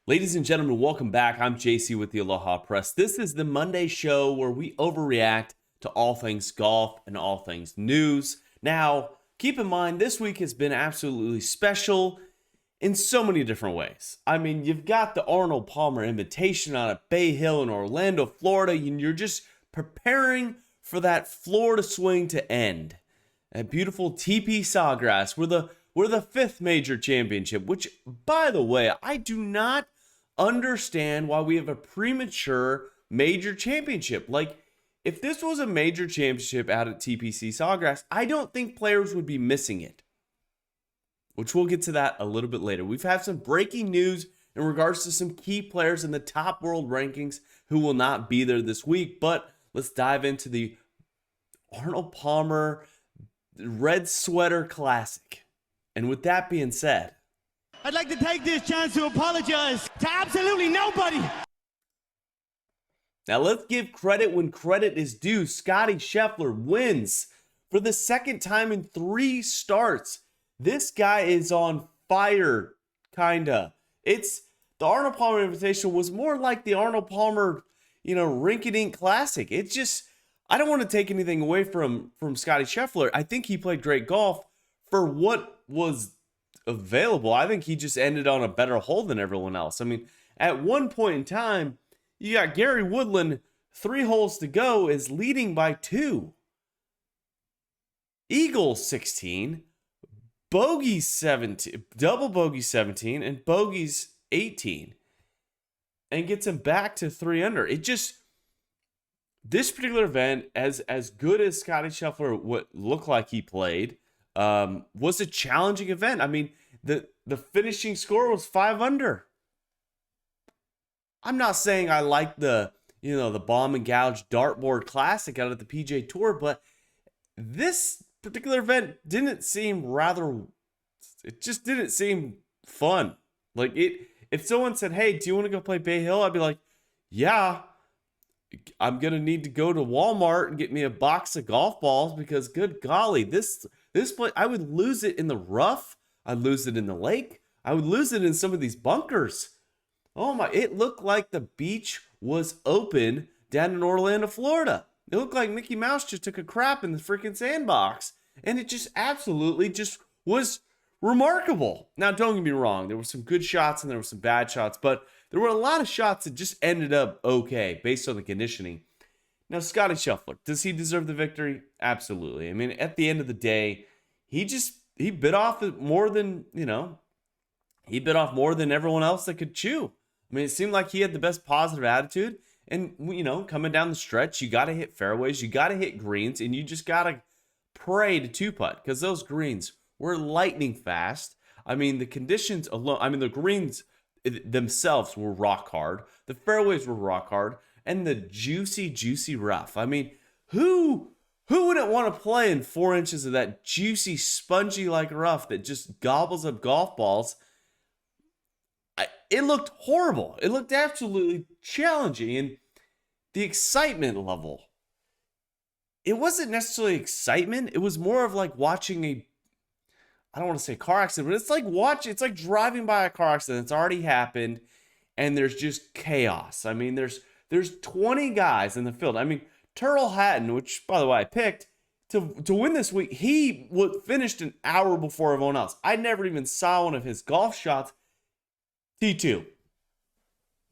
Ladies and gentlemen, welcome back. I'm JC with the Aloha Press. This is the Monday show where we overreact to all things golf and all things news. Now, keep in mind, this week has been absolutely special in so many different ways. I mean, you've got the Arnold Palmer Invitational at Bay Hill in Orlando, Florida, and you're just preparing for that Florida swing to end. At beautiful TP Sawgrass, we're the fifth major championship, which, by the way, I do not understand why we have a premature major championship. Like, if this was a major championship out at TPC Sawgrass, I don't think players would be missing it, which we'll get to that a little bit later. We've had some breaking news in regards to some key players in the top world rankings who will not be there this week, but let's dive into the Arnold Palmer Red Sweater Classic. And with that being said, I'd like to take this chance to apologize to absolutely nobody. Now let's give credit when credit is due. Scottie Scheffler wins for the second time in 3 starts. This guy is on fire, kinda. It's the Arnold Palmer Invitational was more like the Arnold Palmer, rinky-dink classic. It's just, I don't want to take anything away from Scottie Scheffler. I think he played great golf for what was available. I think he just ended on a better hole than everyone else. I mean, at one point in time, you got Gary Woodland, 3 holes to go, is leading by 2. Eagle 16, bogey 17, double bogey 17, and bogeys 18, and gets him back to 3 under. It just, this particular event, as good as Scottie Scheffler would look like he played, was a challenging event. I mean, the finishing score was 5 under. I'm not saying I like the bomb and gouge dartboard classic out of the PGA Tour, but this particular event didn't seem it just didn't seem fun. Like, if someone said, "Hey, do you want to go play Bay Hill?" I'd be like, "Yeah, I'm going to need to go to Walmart and get me a box of golf balls because good golly, this play, I would lose it in the rough. I'd lose it in the lake. I would lose it in some of these bunkers." Oh my, it looked like the beach was open down in Orlando, Florida. It looked like Mickey Mouse just took a crap in the freaking sandbox. And it just absolutely just was remarkable. Now, don't get me wrong. There were some good shots and there were some bad shots, but there were a lot of shots that just ended up okay based on the conditioning. Now, Scottie Scheffler, does he deserve the victory? Absolutely. I mean, at the end of the day, he bit off more than, he bit off more than everyone else that could chew. I mean, it seemed like he had the best positive attitude. And, coming down the stretch, you got to hit fairways, you got to hit greens, and you just got to pray to 2-putt because those greens were lightning fast. I mean, the conditions alone, the greens themselves were rock hard. The fairways were rock hard. And the juicy, juicy rough. I mean, who wouldn't want to play in 4 inches of that juicy, spongy like rough that just gobbles up golf balls? It looked horrible. It looked absolutely challenging. And the excitement level, it wasn't necessarily excitement. It was more of like watching I don't want to say car accident, but it's like driving by a car accident. It's already happened. And there's just chaos. I mean, there's 20 guys in the field. I mean, Turl Hatton, which, by the way, I picked to win this week, he finished an hour before everyone else. I never even saw one of his golf shots. T2.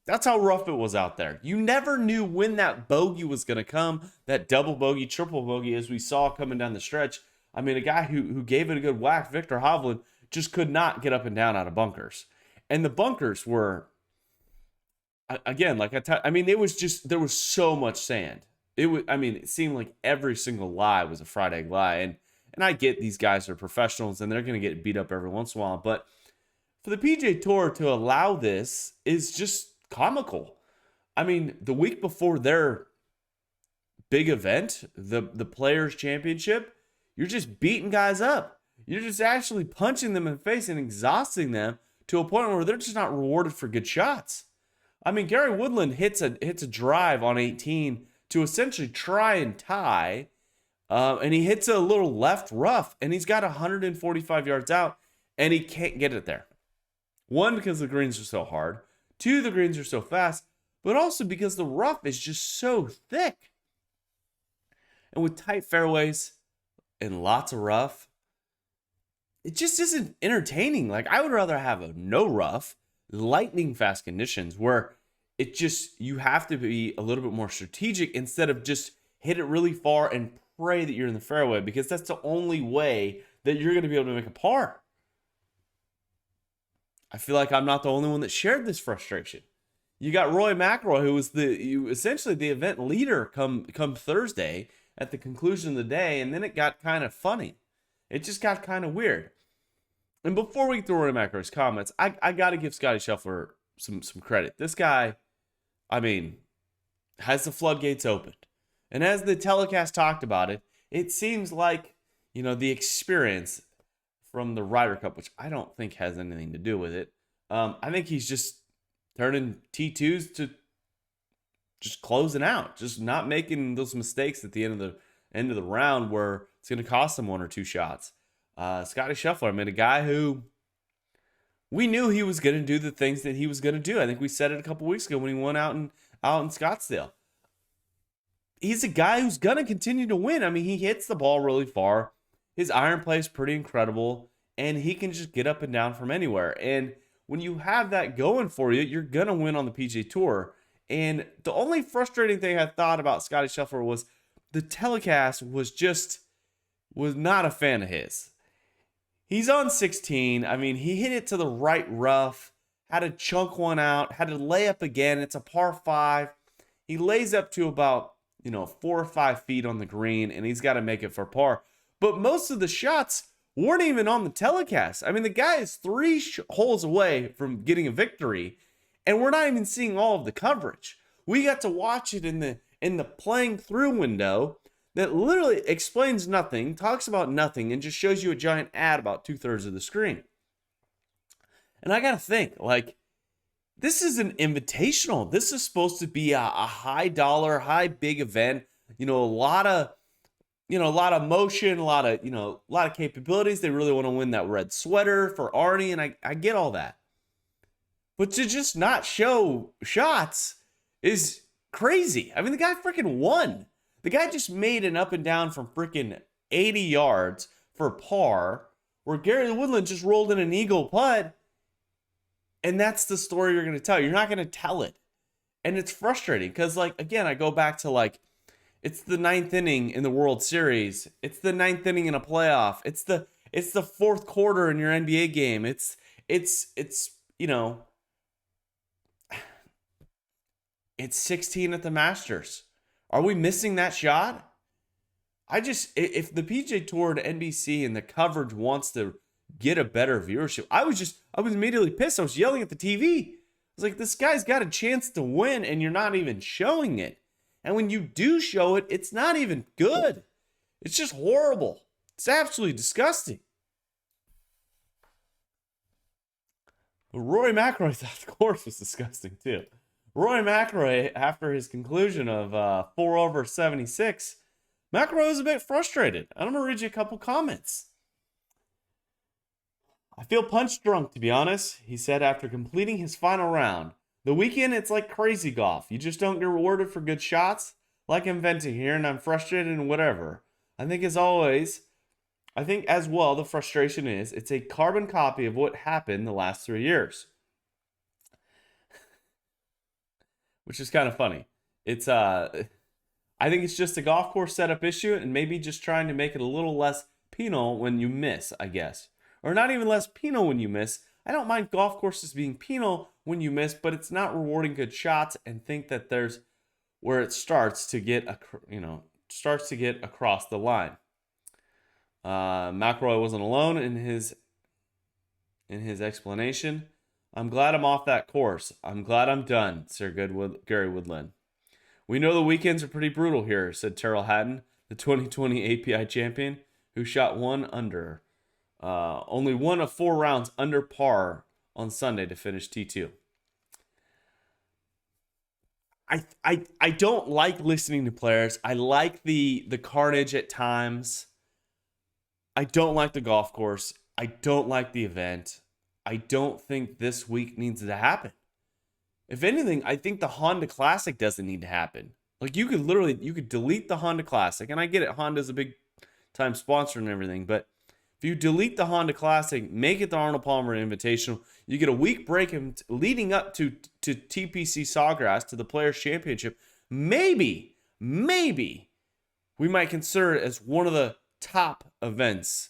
That's how rough it was out there. You never knew when that bogey was going to come, that double bogey, triple bogey, as we saw coming down the stretch. I mean, a guy who gave it a good whack, Victor Hovland, just could not get up and down out of bunkers. And the bunkers were, again, there was so much sand. It seemed like every single lie was a fried egg lie. And I get these guys are professionals and they're going to get beat up every once in a while. But for the PGA Tour to allow this is just comical. I mean, the week before their big event, the Players Championship, you're just beating guys up. You're just actually punching them in the face and exhausting them to a point where they're just not rewarded for good shots. I mean, Gary Woodland hits a drive on 18 to essentially try and tie, and he hits a little left rough, and he's got 145 yards out, and he can't get it there. One, because the greens are so hard. Two, the greens are so fast, but also because the rough is just so thick. And with tight fairways and lots of rough, it just isn't entertaining. Like, I would rather have a no rough, lightning fast conditions where it just, you have to be a little bit more strategic instead of just hit it really far and pray that you're in the fairway, because that's the only way that you're going to be able to make a par. I feel like I'm not the only one that shared this frustration. You got Roy McIlroy, who was essentially the event leader come Thursday at the conclusion of the day, and then it got kind of funny. It just got kind of weird. And before we get to Roy McIlroy's comments, I got to give Scottie Scheffler some credit. This guy, I mean, has the floodgates opened. And as the telecast talked about it, it seems like, the experience from the Ryder Cup, which I don't think has anything to do with it. I think he's just turning T2s to just closing out, just not making those mistakes at the end of the round where it's going to cost him one or two shots. Scottie Scheffler, I mean, a guy who we knew he was going to do the things that he was going to do. I think we said it a couple weeks ago when he won out in Scottsdale. He's a guy who's going to continue to win. I mean, he hits the ball really far. His iron play is pretty incredible, and he can just get up and down from anywhere. And when you have that going for you, you're going to win on the PGA Tour. And the only frustrating thing I thought about Scottie Scheffler was the telecast was not a fan of his. He's on 16. I mean, he hit it to the right rough, had to chunk one out, had to lay up again. It's a par 5. He lays up to about, 4 or 5 feet on the green, and he's got to make it for par. But most of the shots weren't even on the telecast. I mean, the guy is 3 holes away from getting a victory, and we're not even seeing all of the coverage. We got to watch it in the playing through window that literally explains nothing, talks about nothing, and just shows you a giant ad about 2/3 of the screen. And I got to think, this is an invitational. This is supposed to be a high dollar, high big event. A lot of motion, a lot of capabilities. They really want to win that red sweater for Arnie, and I get all that. But to just not show shots is crazy. I mean, the guy freaking won. The guy just made an up and down from freaking 80 yards for par, where Gary Woodland just rolled in an eagle putt. And that's the story you're going to tell. You're not going to tell it. And it's frustrating because, again, I go back to, it's the 9th inning in the World Series. It's the 9th inning in a playoff. It's the 4th quarter in your NBA game. It's 16 at the Masters. Are we missing that shot? If the PGA Tour and NBC and the coverage wants to get a better viewership, I was immediately pissed. I was yelling at the TV. I was like, this guy's got a chance to win and you're not even showing it. And when you do show it, it's not even good. It's just horrible. It's absolutely disgusting. But Rory McIlroy thought the course was disgusting too. Rory McIlroy, after his conclusion of 4 over 76, McIlroy was a bit frustrated. I'm going to read you a couple comments. I feel punch drunk, to be honest, he said after completing his final round. The weekend, it's like crazy golf. You just don't get rewarded for good shots, like I'm venting here, and I'm frustrated and whatever. I think as well, the frustration is it's a carbon copy of what happened the last 3 years. Which is kind of funny. It's I think it's just a golf course setup issue and maybe just trying to make it a little less penal when you miss, I guess. Or not even less penal when you miss. I don't mind golf courses being penal when you miss, but it's not rewarding good shots, and think that there's where it starts to get across the line. McIlroy wasn't alone in his explanation. I'm glad I'm off that course. I'm glad I'm done, Sir Gary Woodland. We know the weekends are pretty brutal here, said Terrell Hatton, the 2020 API champion, who shot only one of 4 rounds under par on Sunday to finish T2. I don't like listening to players. I like the carnage at times. I don't like the golf course. I don't like the event. I don't think this week needs to happen. If anything, I think the Honda Classic doesn't need to happen. Like you could delete the Honda Classic, and I get it, Honda's a big time sponsor and everything, but if you delete the Honda Classic, make it the Arnold Palmer Invitational, you get a week break leading up to TPC Sawgrass, to the Players Championship. Maybe we might consider it as one of the top events.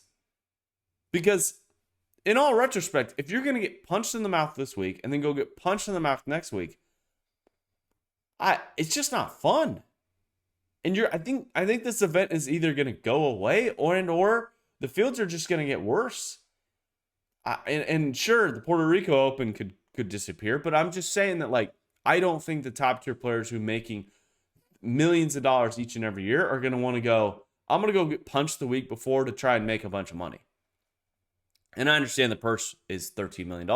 Because in all retrospect, if you're going to get punched in the mouth this week and then go get punched in the mouth next week, it's just not fun. And I think this event is either going to go away or the fields are just going to get worse. And sure, the Puerto Rico Open could disappear, but I'm just saying that, like, I don't think the top tier players who are making millions of dollars each and every year are going to want to go, I'm going to go get punched the week before to try and make a bunch of money. And I understand the purse is $13 million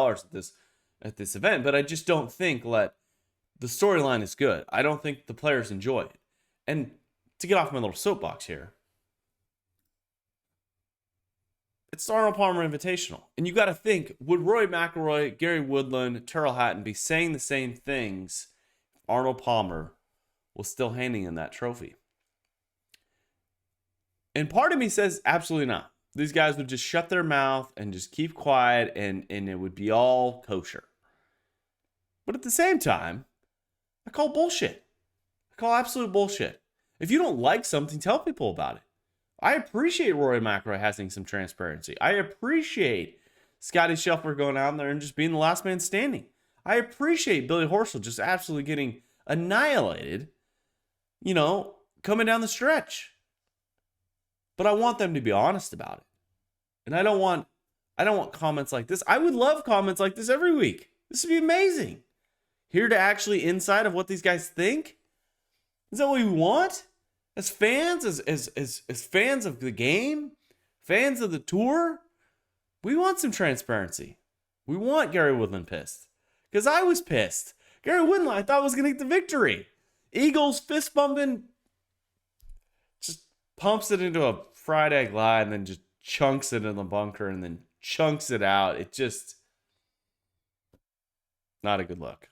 at this event, but I just don't think the storyline is good. I don't think the players enjoy it. And to get off my little soapbox here, it's the Arnold Palmer Invitational. And you got to think, would Rory McIlroy, Gary Woodland, Tyrrell Hatton be saying the same things if Arnold Palmer was still handing in that trophy? And part of me says absolutely not. These guys would just shut their mouth and just keep quiet, and it would be all kosher. But at the same time, I call bullshit. I call absolute bullshit. If you don't like something, tell people about it. I appreciate Rory McIlroy having some transparency. I appreciate Scottie Scheffler going out there and just being the last man standing. I appreciate Billy Horschel just absolutely getting annihilated, coming down the stretch. But I want them to be honest about it. And I don't want comments like this. I would love comments like this every week. This would be amazing. Here to actually inside of what these guys think. Is that what we want? As fans, as fans of the game, fans of the tour, we want some transparency. We want Gary Woodland pissed. Because I was pissed. Gary Woodland, I thought was going to get the victory. Eagles fist bumping. Just pumps it into a fried egg lie and then just chunks it in the bunker and then chunks it out. It just, not a good look.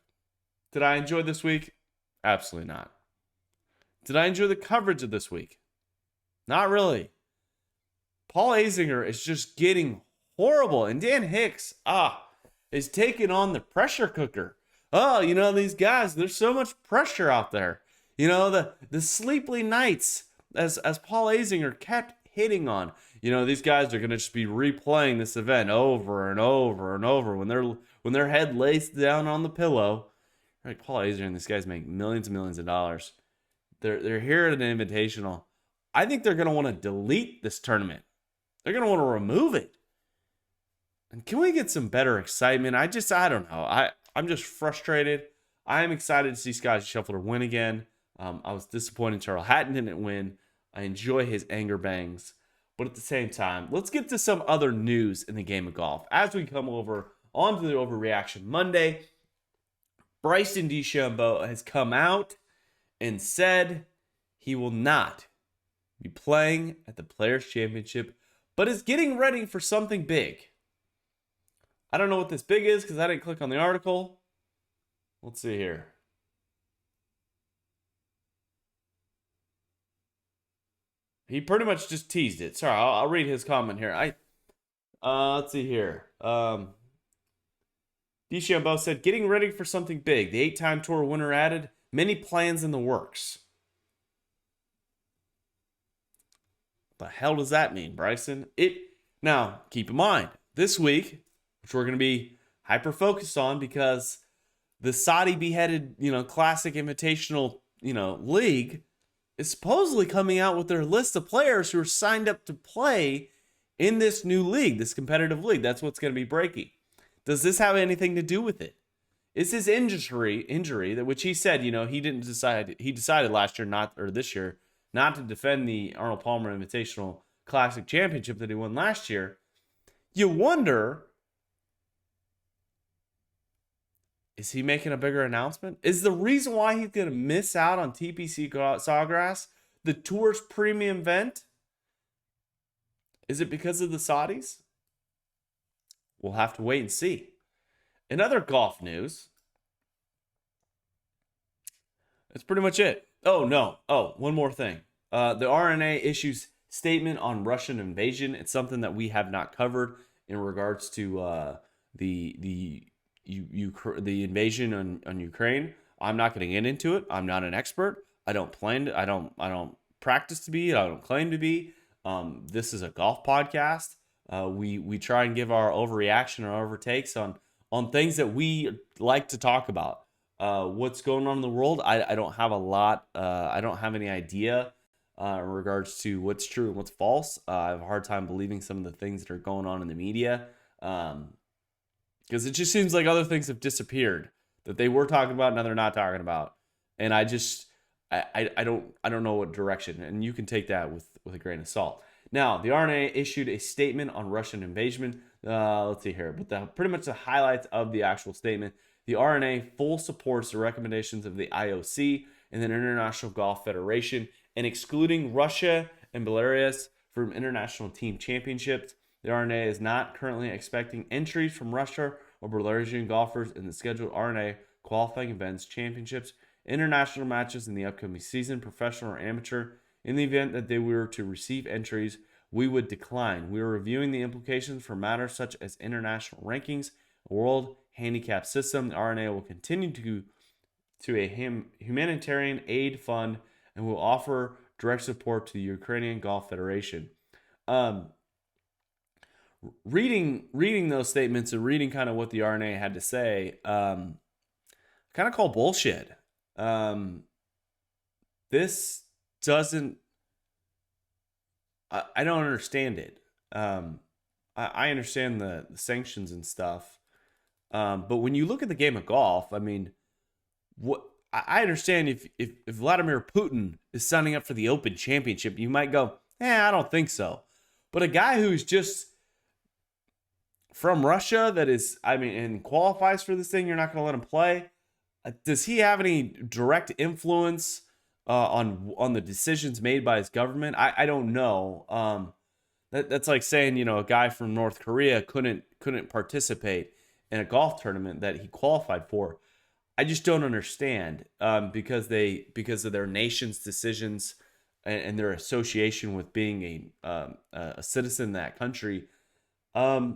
Did I enjoy this week? Absolutely not. Did I enjoy the coverage of this week? Not really. Paul Azinger is just getting horrible. And Dan Hicks, is taking on the pressure cooker. These guys, there's so much pressure out there. The sleepy nights, as Paul Azinger kept hitting on. These guys are going to just be replaying this event over and over and over when their head lays down on the pillow. Like, Paul Azinger and these guys make millions and millions of dollars. They're here at an Invitational. I think they're going to want to delete this tournament. They're going to want to remove it. And can we get some better excitement? I don't know. I'm just frustrated. I am excited to see Scottie Scheffler win again. I was disappointed Tyrrell Hatton didn't win. I enjoy his anger bangs. But at the same time, let's get to some other news in the game of golf. As we come over onto the Overreaction Monday, Bryson DeChambeau has come out and said he will not be playing at the Players Championship, but is getting ready for something big. I don't know what this big is because I didn't click on the article. Let's see here. He pretty much just teased it. Sorry, I'll read his comment here. Let's see here. DeChambeau said, getting ready for something big. The 8-time tour winner added, many plans in the works. What the hell does that mean, Bryson? Now, keep in mind, this week, which we're going to be hyper-focused on because the Saudi beheaded, Classic Invitational, league is supposedly coming out with their list of players who are signed up to play in this new league, this competitive league. That's what's going to be breaking. Does this have anything to do with it? Is his injury that which he said, he decided last year this year not to defend the Arnold Palmer Invitational Classic Championship that he won last year. You wonder, is he making a bigger announcement? Is the reason why he's going to miss out on TPC Sawgrass, the tour's premium event? Is it because of the Saudis? We'll have to wait and see. In other golf news, That's pretty much it. Oh, no. Oh, one more thing. The RNA issues statement on Russian invasion. It's something that we have not covered in regards to the invasion on Ukraine. I'm not going to get into it. I'm not an expert. I don't plan to. I don't practice to be. I don't claim to be. This is a golf podcast. We try and give our overreaction or overtakes on things that we like to talk about. What's going on in the world? I don't have a lot. I don't have any idea in regards to what's true and what's false. I have a hard time believing some of the things that are going on in the media, because it just seems like other things have disappeared that they were talking about, now they're not talking about, and I don't know what direction. And you can take that with a grain of salt. Now, the RNA issued a statement on Russian invasion. Let's see here, but pretty much the highlights of the actual statement. The RNA full supports the recommendations of the IOC and the International Golf Federation, and excluding Russia and Belarus from international team championships. The RNA is not currently expecting entries from Russia or Belarusian golfers in the scheduled RNA qualifying events, championships, international matches in the upcoming season, professional or amateur. In the event that they were to receive entries, we would decline. We are reviewing the implications for matters such as international rankings, a world handicap system. The RNA will continue to a humanitarian aid fund and will offer direct support to the Ukrainian Golf Federation. Reading those statements and reading kind of what the RNA had to say, kind of call bullshit. This doesn't. I don't understand it. I understand the sanctions and stuff, but when you look at the game of golf, I mean, what I understand if Vladimir Putin is signing up for the Open Championship, you might go, I don't think so. But a guy who's just from Russia and qualifies for this thing, you're not going to let him play. Does he have any direct influence on the decisions made by his government? I don't know. That's like saying, a guy from North Korea couldn't participate in a golf tournament that he qualified for. I just don't understand, because of their nation's decisions and their association with being a citizen in that country. I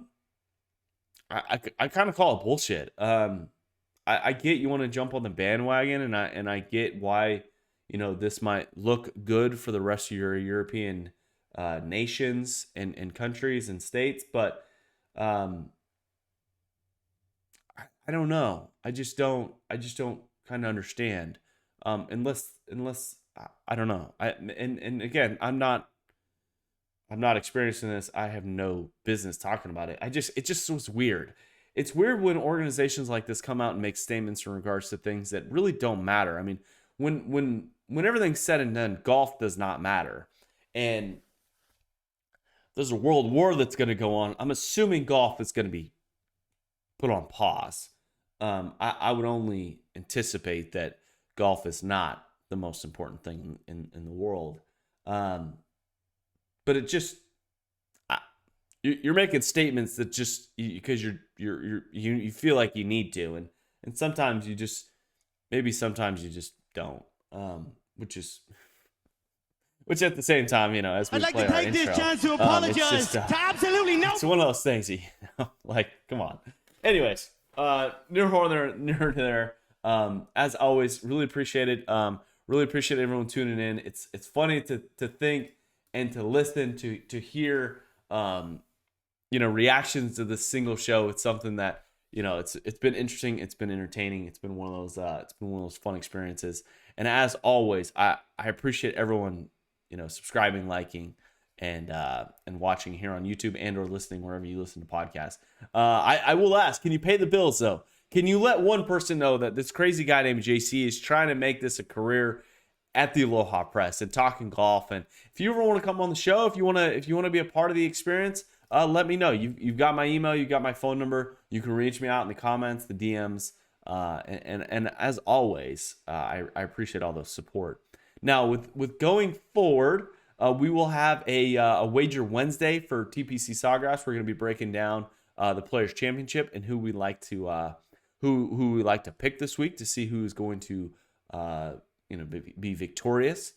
kind of call it bullshit. I get you want to jump on the bandwagon, and I get why this might look good for the rest of your European nations and countries and states, but I don't know. I just don't kind of understand. Unless I don't know. And again, I'm not experiencing this. I have no business talking about it. It just was weird. It's weird when organizations like this come out and make statements in regards to things that really don't matter. I mean, when everything's said and done, golf does not matter. And there's a world war that's going to go on. I'm assuming golf is going to be put on pause. I would only anticipate that golf is not the most important thing in the world. But it just, you're making statements that just because you feel like you need to, and sometimes you just don't, which at the same time, as we I'd like play to our take this intro, chance to apologize it's just, to absolutely no. it's one of those things, like, come on. Anyways, near there. As always, really appreciate it. Really appreciate everyone tuning in. It's funny to think and to listen to hear, reactions to this single show. It's something that, it's been interesting. It's been entertaining. It's been one of those fun experiences. And as always, I appreciate everyone, subscribing, liking, and watching here on YouTube and or listening wherever you listen to podcasts. I will ask, can you pay the bills though? Can you let one person know that this crazy guy named JC is trying to make this a career at the Aloha Press and talking golf? And if you ever want to come on the show, if you want to be a part of the experience, let me know. You've got my email, you've got my phone number. You can reach me out in the comments, the DMs, and as always, I appreciate all the support. Now with going forward, we will have a Wager Wednesday for TPC Sawgrass. We're going to be breaking down the Players Championship and who we like to pick this week to see who's going to be victorious.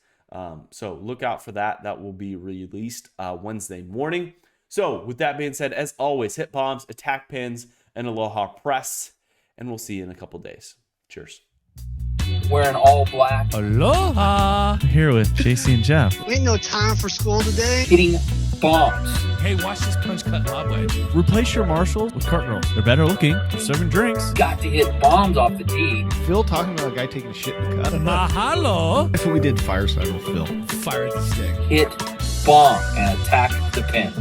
So look out for that. That will be released Wednesday morning. So with that being said, as always, hit bombs, attack pins, and aloha press. And we'll see you in a couple days. Cheers. Wearing all black. Aloha! Here with JC and Jeff. Ain't no time for school today. Hitting bombs. Hey, watch this punch cut lob wedge. Replace your Marshalls with cart girls. They're better looking. They're serving drinks. Got to hit bombs off the tee. Phil talking about a guy taking a shit in the cut. Mahalo! That's what we did fireside with Phil. Fire at the stick. Hit bomb and attack the pin.